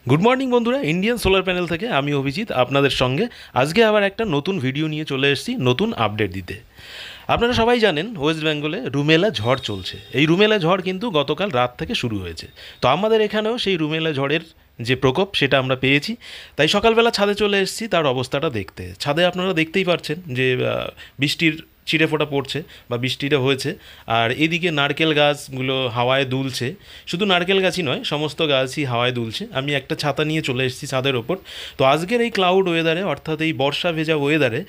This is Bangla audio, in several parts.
গুড মর্নিং বন্ধুরা, ইন্ডিয়ান সোলার প্যানেল থেকে আমি অভিজিৎ আপনাদের সঙ্গে আজকে আবার একটা নতুন ভিডিও নিয়ে চলে এসেছি নতুন আপডেট দিতে। আপনারা সবাই জানেন ওয়েস্ট বেঙ্গলে রুমেলা ঝড় চলছে। এই রুমেলা ঝড় কিন্তু গতকাল রাত থেকে শুরু হয়েছে। তো আমাদের এখানেও সেই রুমেলা ঝড়ের যে প্রকোপ সেটা আমরা পেয়েছি। তাই সকালবেলা ছাদে চলে এসেছি তার অবস্থাটা দেখতে। ছাদে আপনারা দেখতেই পাচ্ছেন যে বৃষ্টির ছিটেফোঁটা পড়ছে বা বৃষ্টিটা হয়েছে। আর এদিকে নারকেল গাছগুলো হাওয়ায় দুলছে। শুধু নারকেল গাছই নয়, সমস্ত গাছই হাওয়ায় দুলছে। আমি একটা ছাতা নিয়ে চলে এসেছি ছাদের ওপর। তো আজকের এই ক্লাউড ওয়েদারে, অর্থাৎ এই বর্ষা ভেজা ওয়েদারে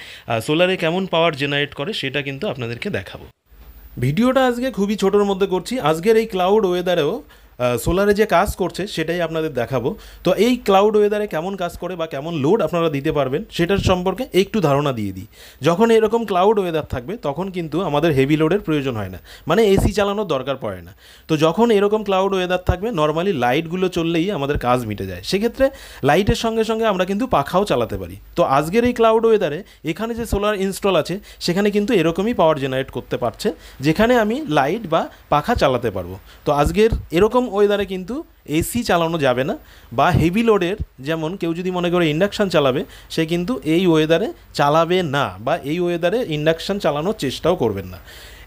সোলারে কেমন পাওয়ার জেনারেট করে সেটা কিন্তু আপনাদেরকে দেখাবো। ভিডিওটা আজকে খুবই ছোটোর মধ্যে করছি। আজকের এই ক্লাউড ওয়েদারেও সোলারে যে কাজ করছে সেটাই আপনাদের দেখাবো। তো এই ক্লাউড ওয়েদারে কেমন কাজ করে বা কেমন লোড আপনারা দিতে পারবেন সেটার সম্পর্কে একটু ধারণা দিয়ে দিই। যখন এরকম ক্লাউড ওয়েদার থাকবে তখন কিন্তু আমাদের হেভি লোডের প্রয়োজন হয় না, মানে এসি চালানোর দরকার পড়ে না। তো যখন এরকম ক্লাউড ওয়েদার থাকবে নর্মালি লাইটগুলো চললেই আমাদের কাজ মিটে যায়। সেক্ষেত্রে লাইটের সঙ্গে সঙ্গে আমরা কিন্তু পাখাও চালাতে পারি। তো আজকের এই ক্লাউড ওয়েদারে এখানে যে সোলার ইনস্টল আছে সেখানে কিন্তু এরকমই পাওয়ার জেনারেট করতে পারছে, যেখানে আমি লাইট বা পাখা চালাতে পারবো। তো আজকের এরকম ওয়েদারে কিন্তু এসি চালানো যাবে না, বা হেভি লোডের, যেমন কেউ যদি মনে করে ইন্ডাকশান চালাবে সে কিন্তু এই ওয়েদারে চালাবে না, বা এই ওয়েদারে ইন্ডাকশান চালানোর চেষ্টাও করবেন না।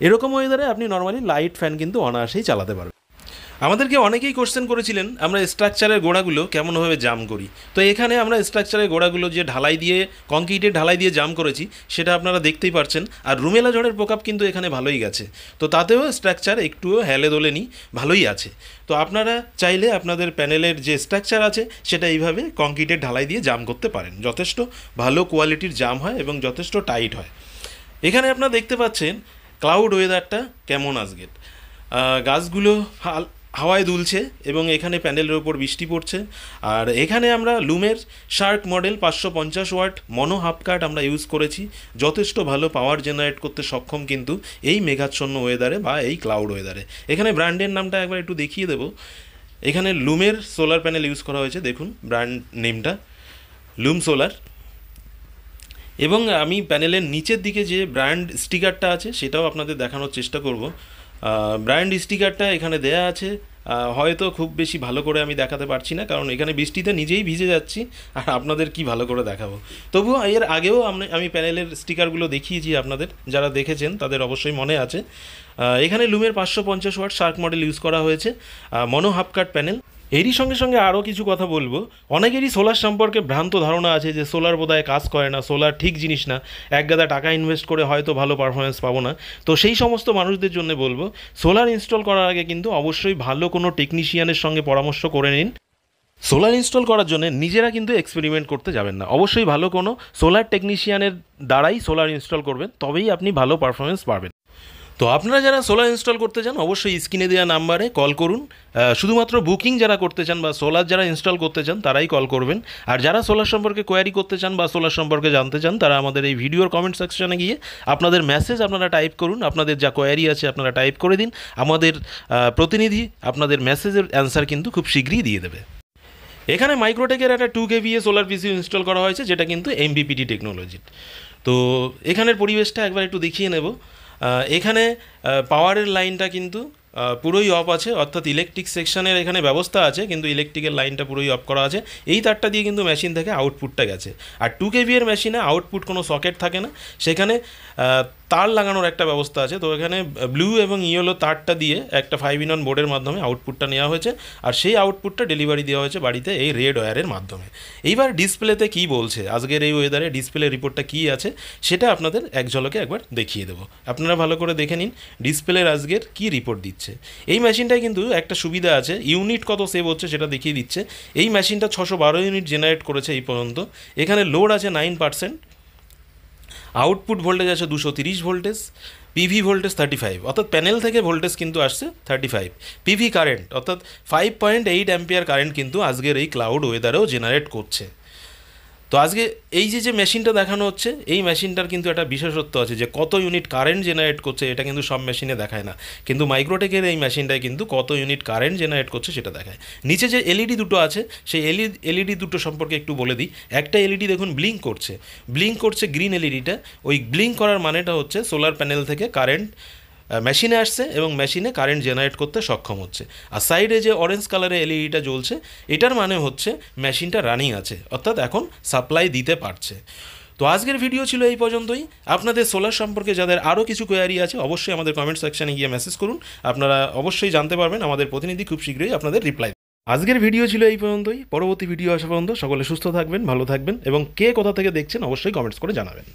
এরকম ওয়েদারে আপনি নর্মালি লাইট ফ্যান কিন্তু অনায়াসেই চালাতে পারবেন। আমাদেরকে অনেকেই কোশ্চেন করেছিলেন আমরা স্ট্রাকচারের গোড়াগুলো কেমনভাবে জাম করি। তো এখানে আমরা স্ট্রাকচারের গোড়াগুলো যে ঢালাই দিয়ে, কংক্রিটের ঢালাই দিয়ে জাম করেছি সেটা আপনারা দেখতেই পাচ্ছেন। আর রুমেলা ঝড়ের প্রকোপ কিন্তু এখানে ভালোই গেছে। তো তাতেও স্ট্রাকচার একটুও হেলে দোলেনি, ভালোই আছে। তো আপনারা চাইলে আপনাদের প্যানেলের যে স্ট্রাকচার আছে সেটা এইভাবে কংক্রিটের ঢালাই দিয়ে জাম করতে পারেন। যথেষ্ট ভালো কোয়ালিটির জাম হয় এবং যথেষ্ট টাইট হয়। এখানে আপনারা দেখতে পাচ্ছেন ক্লাউড ওয়েদারটা কেমন আজকের। গাছগুলো হাওয়ায় দুলছে এবং এখানে প্যানেলের ওপর বৃষ্টি পড়ছে। আর এখানে আমরা লুমের শার্ক মডেল 550 ওয়াট মনো হাফ কাট আমরা ইউজ করেছি। যথেষ্ট ভালো পাওয়ার জেনারেট করতে সক্ষম কিন্তু এই মেঘাচ্ছন্ন ওয়েদারে বা এই ক্লাউড ওয়েদারে। এখানে ব্র্যান্ডের নামটা একবার একটু দেখিয়ে দেবো। এখানে লুমের সোলার প্যানেল ইউজ করা হয়েছে, দেখুন ব্র্যান্ড নেমটা লুম সোলার। এবং আমি প্যানেলের নিচের দিকে যে ব্র্যান্ড স্টিকারটা আছে সেটাও আপনাদের দেখানোর চেষ্টা করব। ব্র্যান্ড স্টিকারটা এখানে দেয়া আছে, হয়তো খুব বেশি ভালো করে আমি দেখাতে পারছি না, কারণ এখানে বৃষ্টিতে নিজেই ভিজে যাচ্ছি আর আপনাদের কি ভালো করে দেখাবো। তবুও এর আগেও আমি প্যানেলের স্টিকারগুলো দেখিয়েছি আপনাদের, যারা দেখেছেন তাদের অবশ্যই মনে আছে। এখানে লুমের 550 ওয়াট শার্ক মডেল ইউজ করা হয়েছে, মনো হাফ কাট প্যানেল। এরই সঙ্গে সঙ্গে আরও কিছু কথা বলবো। অনেকেরই সোলার সম্পর্কে ভ্রান্ত ধারণা আছে যে সোলার বোধহয় কাজ করে না, সোলার ঠিক জিনিস না, এক গাদা টাকা ইনভেস্ট করে হয়তো ভালো পারফরমেন্স পাবো না। তো সেই সমস্ত মানুষদের জন্য বলবো, সোলার ইনস্টল করার আগে কিন্তু অবশ্যই ভালো কোনো টেকনিশিয়ানের সঙ্গে পরামর্শ করে নিন। সোলার ইনস্টল করার জন্য নিজেরা কিন্তু এক্সপেরিমেন্ট করতে যাবেন না, অবশ্যই ভালো কোনো সোলার টেকনিশিয়ানের দ্বারাই সোলার ইনস্টল করবেন, তবেই আপনি ভালো পারফরমেন্স পাবেন। তো আপনারা যারা সোলার ইনস্টল করতে চান অবশ্যই স্ক্রিনে দেওয়া নাম্বারে কল করুন। শুধুমাত্র বুকিং যারা করতে চান বা সোলার যারা ইনস্টল করতে চান তারাই কল করবেন। আর যারা সোলার সম্পর্কে কোয়ারি করতে চান বা সোলার সম্পর্কে জানতে চান তারা আমাদের এই ভিডিওর কমেন্ট সেকশনে গিয়ে আপনাদের মেসেজ আপনারা টাইপ করুন, আপনাদের যা কোয়ারি আছে আপনারা টাইপ করে দিন। আমাদের প্রতিনিধি আপনাদের মেসেজের অ্যান্সার কিন্তু খুব শীঘ্রই দিয়ে দেবে। এখানে মাইক্রোটেকের একটা 2 kVA সোলার পিসি ইনস্টল করা হয়েছে, যেটা কিন্তু এমবিপিটি টেকনোলজির। তো এখানের পরিবেশটা একবার একটু দেখিয়ে নেব। এখানে পাওয়ারের লাইনটা কিন্তু পুরোই অফ আছে, অর্থাৎ ইলেকট্রিক সেকশনের এখানে ব্যবস্থা আছে কিন্তু ইলেকট্রিকের লাইনটা পুরোই অফ করা আছে। এই তারটা দিয়ে কিন্তু মেশিন থেকে আউটপুটটা গেছে। আর 2 kVA এর মেশিনে আউটপুট কোনো সকেট থাকে না, সেখানে তার লাগানোর একটা ব্যবস্থা আছে। তো এখানে ব্লু এবং ইয়েলো তারটা দিয়ে একটা 5-in-1 বোর্ডের মাধ্যমে আউটপুটটা নেওয়া হয়েছে, আর সেই আউটপুটটা ডেলিভারি দেওয়া হয়েছে বাড়িতে এই রেড ওয়্যারের মাধ্যমে। এইবার ডিসপ্লেতে কী বলছে, আজকের এই ওয়েদারে ডিসপ্লে রিপোর্টটা কী আছে সেটা আপনাদের এক ঝলকে একবার দেখিয়ে দেবো। আপনারা ভালো করে দেখে নিন ডিসপ্লের আজকের কী রিপোর্ট দিচ্ছে। এই মেশিনটায় কিন্তু একটা সুবিধা আছে, ইউনিট কত সেভ হচ্ছে সেটা দেখিয়ে দিচ্ছে। এই মেশিনটা 612 ইউনিট জেনারেট করেছে এই পর্যন্ত। এখানে লোড আছে 9%, আউটপুট ভোল্টেজ আছে 230 ভোল্টেজ, পিভি ভোল্টেজ 35, অর্থাৎ প্যানেল থেকে ভোল্টেজ কিন্তু আসছে 35। পিভি কারেন্ট অর্থাৎ 5.8 অ্যাম্পিয়ার কারেন্ট কিন্তু আজকের এই ক্লাউড ওয়েদারেও জেনারেট করছে। তো আজকে এই যে মেশিনটা দেখানো হচ্ছে এই মেশিনটার কিন্তু একটা বিশেষত্ব আছে যে কত ইউনিট কারেন্ট জেনারেট করছে, এটা কিন্তু সব মেশিনে দেখায় না, কিন্তু মাইক্রোটেকের এই মেশিনটায় কিন্তু কত ইউনিট কারেন্ট জেনারেট করছে সেটা দেখায়। নিচে যে এলইডি দুটো আছে সেই এলইডি দুটো সম্পর্কে একটু বলে দিই। একটা এলইডি দেখুন ব্লিঙ্ক করছে গ্রিন এলইডিটা। ওই ব্লিঙ্ক করার মানেটা হচ্ছে সোলার প্যানেল থেকে কারেন্ট মেশিনে আসছে এবং মেশিনে কারেন্ট জেনারেট করতে সক্ষম হচ্ছে। আর সাইডে যে অরেঞ্জ কালারের এলইডিটা জ্বলছে, এটার মানে হচ্ছে মেশিনটা রানিং আছে, অর্থাৎ এখন সাপ্লাই দিতে পারছে। তো আজকের ভিডিও ছিল এই পর্যন্তই। আপনাদের সোলার সম্পর্কে যাদের আরও কিছু কোয়ারি আছে অবশ্যই আমাদের কমেন্ট সেকশানে গিয়ে মেসেজ করুন, আপনারা অবশ্যই জানতে পারবেন, আমাদের প্রতিনিধি খুব শীঘ্রই আপনাদের রিপ্লাই। আজকের ভিডিও ছিল এই পর্যন্তই। পরবর্তী ভিডিও আসা পর্যন্ত সকলে সুস্থ থাকবেন, ভালো থাকবেন এবং কে কোথা থেকে দেখছেন অবশ্যই কমেন্টস করে জানাবেন।